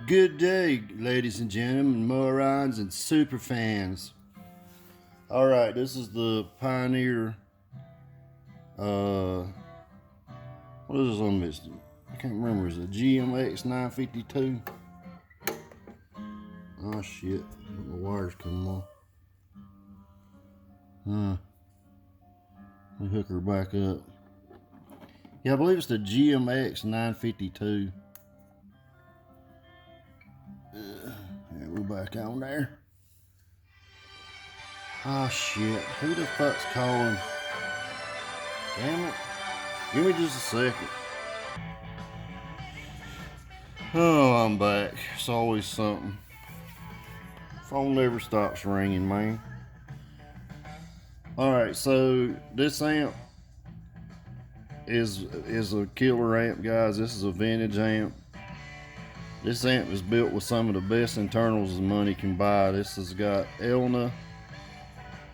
Good day, ladies and gentlemen, morons and super fans. All right, this is the Pioneer. What is this on this? I can't remember. Is it GM-X952? Oh shit! The wires coming off. Let me hook her back up. Yeah, I believe it's the GM-X952. Yeah, we're back on there. Oh shit! Who the fuck's calling? Damn it! Give me just a second. Oh, I'm back. It's always something. Phone never stops ringing, man. Alright, so this amp is a killer amp, guys. This is a vintage amp. This amp is built with some of the best internals the money can buy. This has got Elna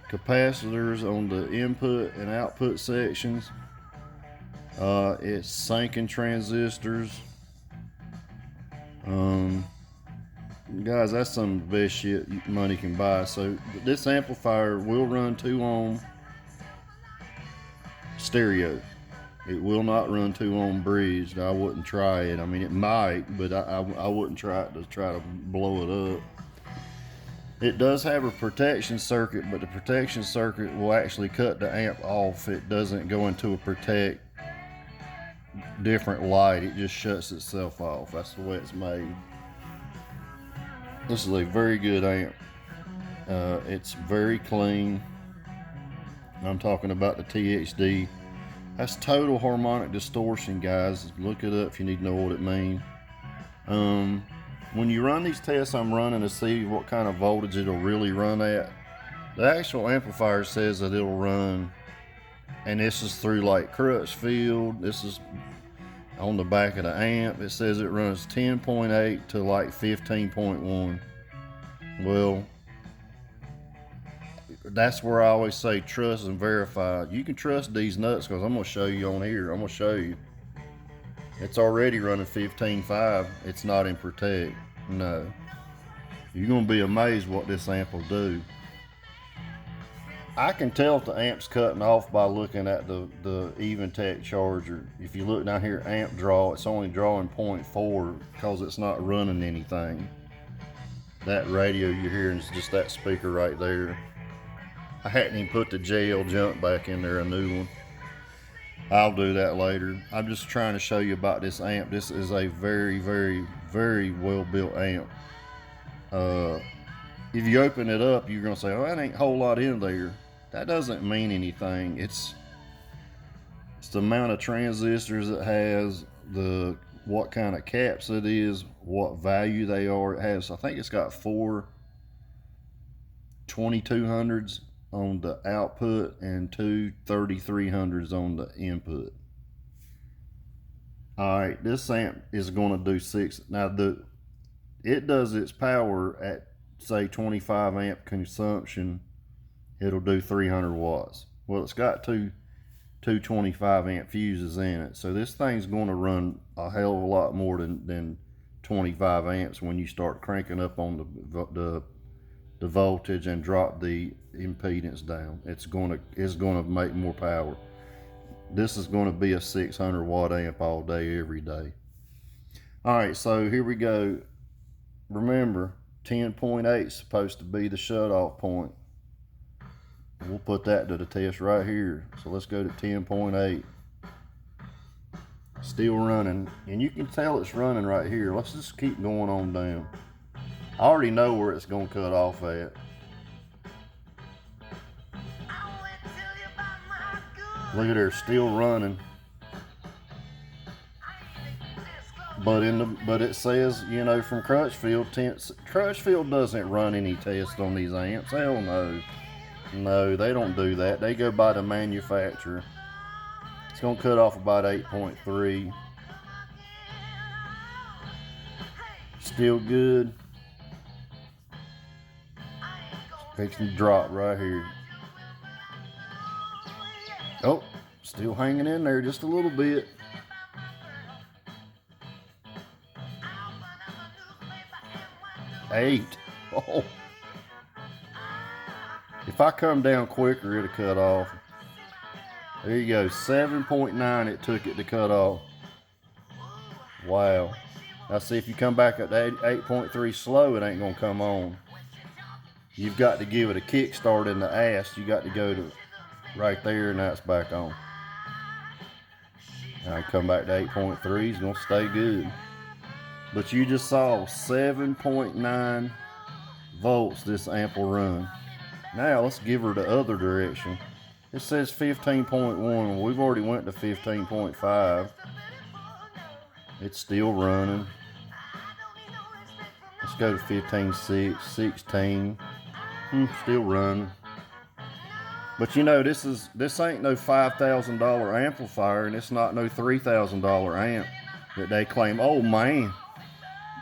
capacitors on the input and output sections. It's sinking transistors. Guys, that's some of the best shit money can buy. So this amplifier will run 2-ohm stereo. It will not run 2-ohm bridged. I wouldn't try it. I mean, it might, but I wouldn't try it to try to blow it up. It does have a protection circuit, but the protection circuit will actually cut the amp off. It doesn't go into a protect different light. It just shuts itself off. That's the way it's made. This is a very good amp. It's very clean. I'm talking about the TXD. That's total harmonic distortion, guys. Look it up if you need to know what it means. When you run these tests I'm running to see what kind of voltage it'll really run at, the actual amplifier says that it'll run, and this is through like Crutchfield. This is on the back of the amp. It says it runs 10.8 to like 15.1. Well, that's where I always say trust and verify. You can trust these nuts because I'm going to show you on here. I'm going to show you. It's already running 15.5. It's not in protect. No. You're going to be amazed what this amp will do. I can tell if the amp's cutting off by looking at the EvenTech charger. If you look down here, amp draw, it's only drawing 0.4 because it's not running anything. That radio you're hearing is just that speaker right there. I hadn't even put the JL jump back in there, a new one. I'll do that later. I'm just trying to show you about this amp. This is a very, very, very well built amp. If you open it up, you're gonna say, oh, that ain't a whole lot in there. That doesn't mean anything. It's the amount of transistors it has, what kind of caps it is, what value they are. It has, I think it's got 4 2200s on the output and 2 3300s on the input. Alright, this amp is going to do 6. Now, it does its power at, say, 25 amp consumption. It'll do 300 watts. Well, it's got two 25 amp fuses in it. So this thing's going to run a hell of a lot more than 25 amps when you start cranking up on the voltage and drop the impedance down. It's going to make more power. This is going to be a 600 watt amp all day, every day. All right, so here we go. Remember, 10.8 is supposed to be the shutoff point. We'll put that to the test right here. So let's go to 10.8. Still running, and you can tell it's running right here. Let's just keep going on down. I already know where it's going to cut off at. Look at her, still running. But it says, you know, from Crutchfield, Crutchfield doesn't run any tests on these amps. Hell no. No, they don't do that. They go by the manufacturer. It's going to cut off about 8.3. Still good. Fixing to drop right here. Oh, still hanging in there just a little bit. 8. Oh. If I come down quicker, it'll cut off. There you go. 7.9 it took it to cut off. Wow. Now see, if you come back at 8.3 slow, it ain't going to come on. You've got to give it a kickstart in the ass. You got to go to right there, and now it's back on. Now I come back to 8.3. It's going to stay good. But you just saw 7.9 volts this amp will run. Now let's give her the other direction. It says 15.1. We've already went to 15.5. It's still running. Let's go to 15.6, 16. Still running. But you know, this ain't no $5,000 amplifier, and it's not no $3,000 amp that they claim. Oh man,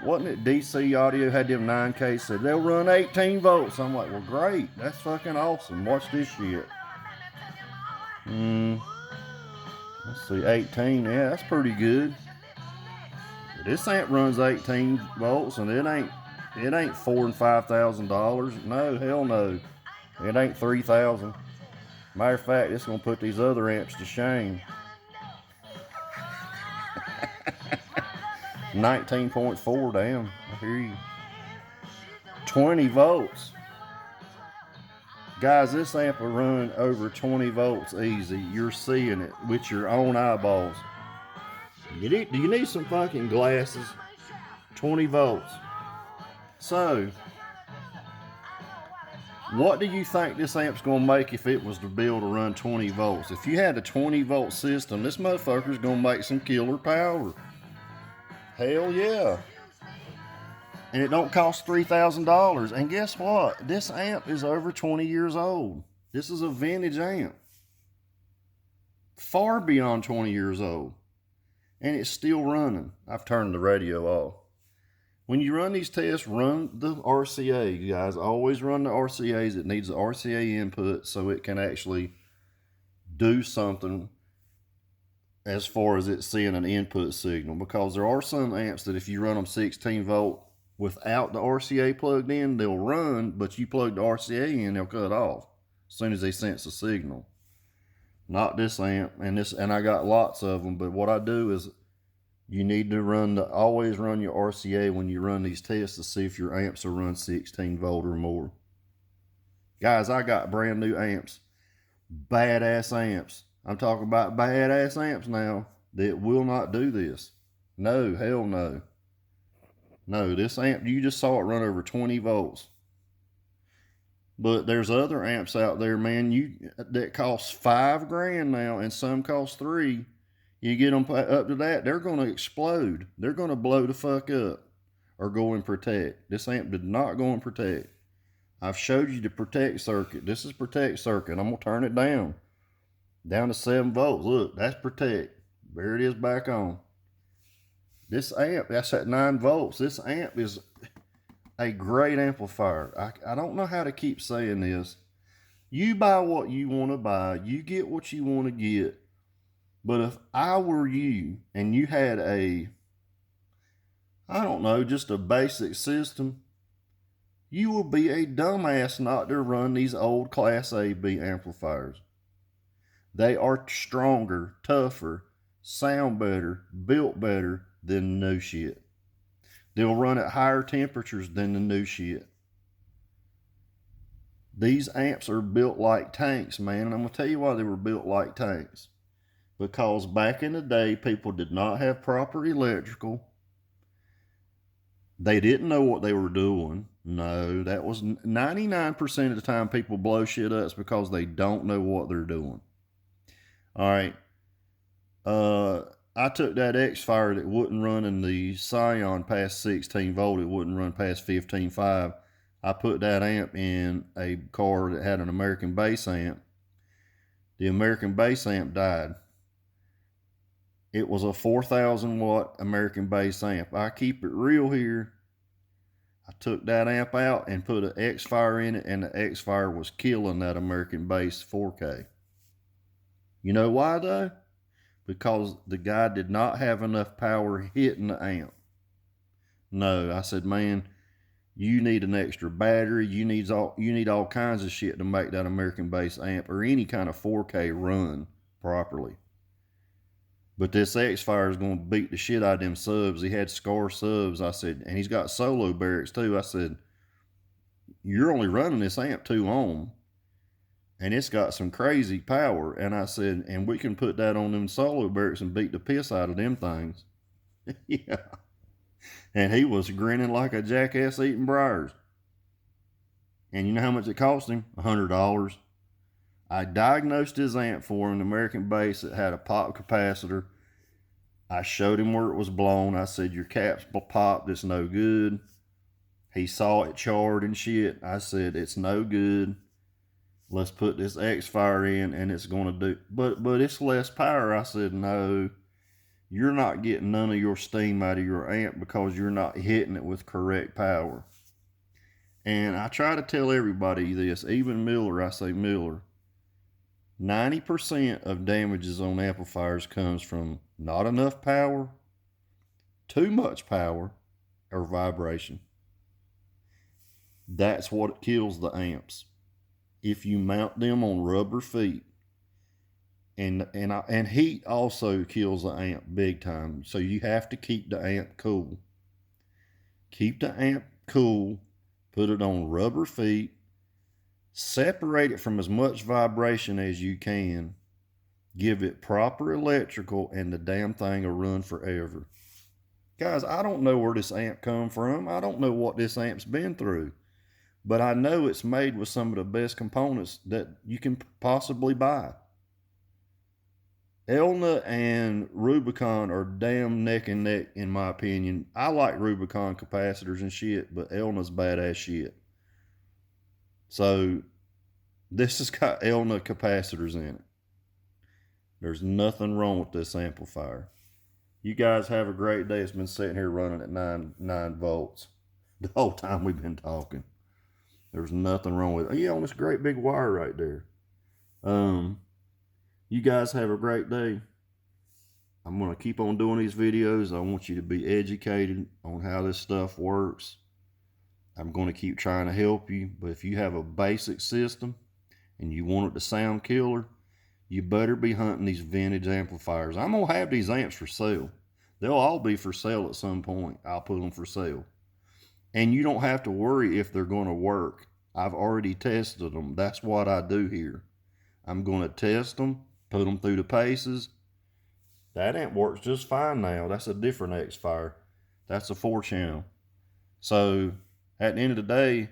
wasn't it DC Audio had them 9K said they'll run 18 volts? I'm like, well, great, that's fucking awesome. Watch this shit. Let's see, 18. Yeah, that's pretty good. This amp runs 18 volts, and it ain't $4,000 and $5,000. No, hell no. It ain't 3,000. Matter of fact, it's gonna put these other amps to shame. 19.4, damn. I hear you. 20 volts. Guys, this amp will run over 20 volts easy. You're seeing it with your own eyeballs. Do you need some fucking glasses? 20 volts. So, what do you think this amp's gonna make if it was to be able to run 20 volts? If you had a 20 volt system, this motherfucker's gonna make some killer power. Hell yeah. And it don't cost $3,000. And guess what? This amp is over 20 years old. This is a vintage amp. Far beyond 20 years old. And it's still running. I've turned the radio off. When you run these tests, run the RCA, you guys. Always run the RCAs. It needs the RCA input so it can actually do something as far as it's seeing an input signal. Because there are some amps that if you run them 16 volt without the RCA plugged in, they'll run, but you plug the RCA in, they'll cut off as soon as they sense a signal. Not this amp, and I got lots of them, but what I do is you need to always run your RCA when you run these tests to see if your amps will run 16 volt or more. Guys, I got brand new amps. Badass amps. I'm talking about badass amps now that will not do this. No, hell no. No, this amp, you just saw it run over 20 volts. But there's other amps out there, man, that cost $5,000 now, and some cost $3,000. You get them up to that, they're going to explode. They're going to blow the fuck up or go and protect. This amp did not go and protect. I've showed you the protect circuit. This is protect circuit. I'm going to turn it down to 7 volts. Look, that's protect. There it is back on. This amp, that's at 9 volts. This amp is a great amplifier. I don't know how to keep saying this. You buy what you want to buy. You get what you want to get. But if I were you and you had just a basic system, you would be a dumbass not to run these old Class A/B amplifiers. They are stronger, tougher, sound better, built better than the new shit. They'll run at higher temperatures than the new shit. These amps are built like tanks, man. And I'm going to tell you why they were built like tanks. Because back in the day, people did not have proper electrical. They didn't know what they were doing. No, that was 99% of the time people blow shit up because they don't know what they're doing. All right. I took that X-Fire that wouldn't run in the Scion past 16 volt. It wouldn't run past 15.5. I put that amp in a car that had an American bass amp. The American bass amp died. It was a 4,000 watt American bass amp. I keep it real here. I took that amp out and put an X-Fire in it, and the X-Fire was killing that American bass 4K. You know why though? Because the guy did not have enough power hitting the amp. No, I said, man, You need an extra battery. You need all kinds of shit to make that American base amp or any kind of 4K run properly. But this X-Fire is going to beat the shit out of them subs. He had Scar subs. I said, and he's got solo barracks too. I said, you're only running this amp 2 ohm, and it's got some crazy power. And I said, and we can put that on them solo barracks and beat the piss out of them things. Yeah. And he was grinning like a jackass eating briars. And you know how much it cost him? $100. I diagnosed his amp for him, an American base that had a pop capacitor. I showed him where it was blown. I said, your cap's popped, it's no good. He saw it charred and shit. I said, it's no good. Let's put this X-Fire in and it's going to do, but it's less power. I said, no, you're not getting none of your steam out of your amp because you're not hitting it with correct power. And I try to tell everybody this, even Miller, I say, Miller, 90% of damages on amplifiers comes from not enough power, too much power, or vibration. That's what kills the amps. If you mount them on rubber feet, and heat also kills the amp big time. So you have to keep the amp cool. Keep the amp cool. Put it on rubber feet. Separate it from as much vibration as you can. Give it proper electrical, and the damn thing will run forever. Guys, I don't know where this amp come from. I don't know what this amp's been through. But I know it's made with some of the best components that you can possibly buy. Elna and Rubicon are damn neck and neck, in my opinion. I like Rubicon capacitors and shit, but Elna's badass shit. So, this has got Elna capacitors in it. There's nothing wrong with this amplifier. You guys have a great day. It's been sitting here running at 9 volts the whole time we've been talking. There's nothing wrong with it. Yeah, on this great big wire right there. You guys have a great day. I'm going to keep on doing these videos. I want you to be educated on how this stuff works. I'm going to keep trying to help you. But if you have a basic system and you want it to sound killer, you better be hunting these vintage amplifiers. I'm going to have these amps for sale. They'll all be for sale at some point. I'll put them for sale. And you don't have to worry if they're going to work. I've already tested them. That's what I do here. I'm going to test them, put them through the paces. That amp works just fine now. That's a different X-Fire. That's a 4-channel. So, at the end of the day,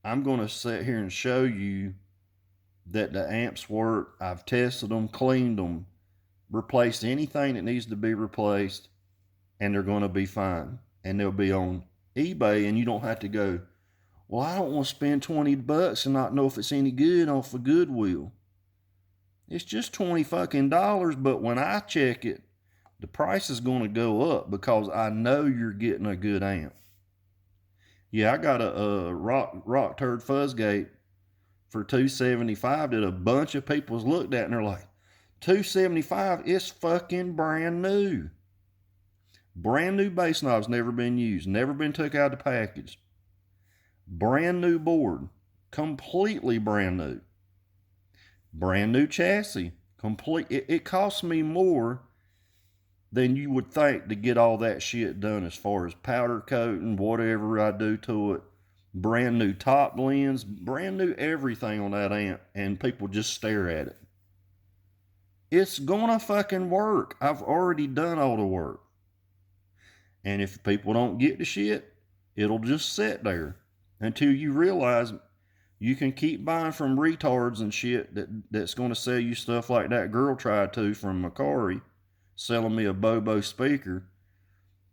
I'm going to sit here and show you that the amps work. I've tested them, cleaned them, replaced anything that needs to be replaced, and they're going to be fine. And they'll be on eBay, and you don't have to go, well, I don't want to spend $20 and not know if it's any good off of Goodwill. It's just $20 but when I check it, the price is going to go up because I know you're getting a good amp. Yeah, I got a rock turd fuzzgate for $275 that a bunch of people's looked at and they're like, $275, it's fucking brand new. Brand new bass knobs, never been used, never been took out of the package. Brand new board, completely brand new. Brand new chassis, it costs me more than you would think to get all that shit done as far as powder coating, whatever I do to it. Brand new top lens, brand new everything on that amp, and people just stare at it. It's gonna fucking work. I've already done all the work. And if people don't get the shit, it'll just sit there until you realize you can keep buying from retards and shit that's going to sell you stuff like that girl tried to from Macari, selling me a Bobo speaker.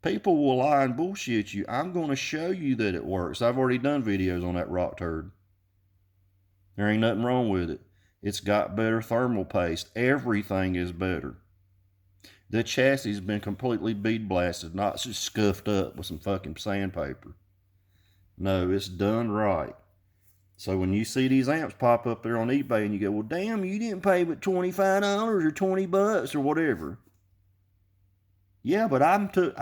People will lie and bullshit you. I'm going to show you that it works. I've already done videos on that rock turd. There ain't nothing wrong with it. It's got better thermal paste. Everything is better. The chassis has been completely bead blasted, not just scuffed up with some fucking sandpaper. No, it's done right. So when you see these amps pop up there on eBay and you go, well, damn, you didn't pay but $25 or $20 or whatever. Yeah, but I've took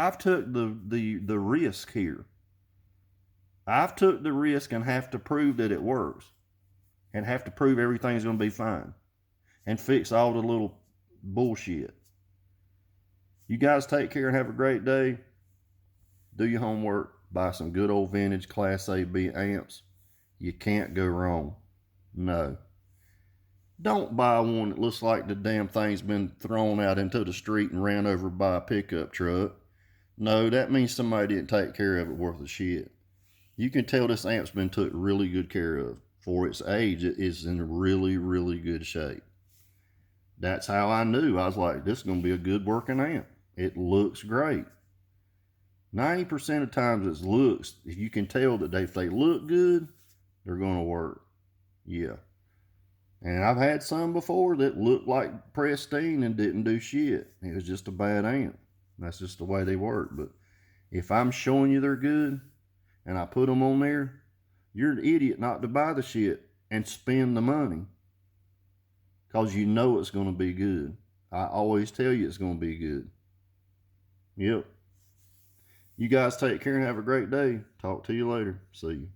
the risk here. I've took the risk and have to prove that it works and have to prove everything's going to be fine and fix all the little bullshit. You guys take care and have a great day. Do your homework. Buy some good old vintage Class A B amps. You can't go wrong. No. Don't buy one that looks like the damn thing's been thrown out into the street and ran over by a pickup truck. No, that means somebody didn't take care of it worth of shit. You can tell this amp's been took really good care of. For its age, it is in really, really good shape. That's how I knew. I was like, this is going to be a good working amp. It looks great. 90% of times it's looks. If you can tell that if they look good, they're going to work. Yeah. And I've had some before that looked like pristine and didn't do shit. It was just a bad amp. That's just the way they work. But if I'm showing you they're good and I put them on there, you're an idiot not to buy the shit and spend the money. Because you know it's going to be good. I always tell you it's going to be good. Yep. You guys take care and have a great day. Talk to you later. See you.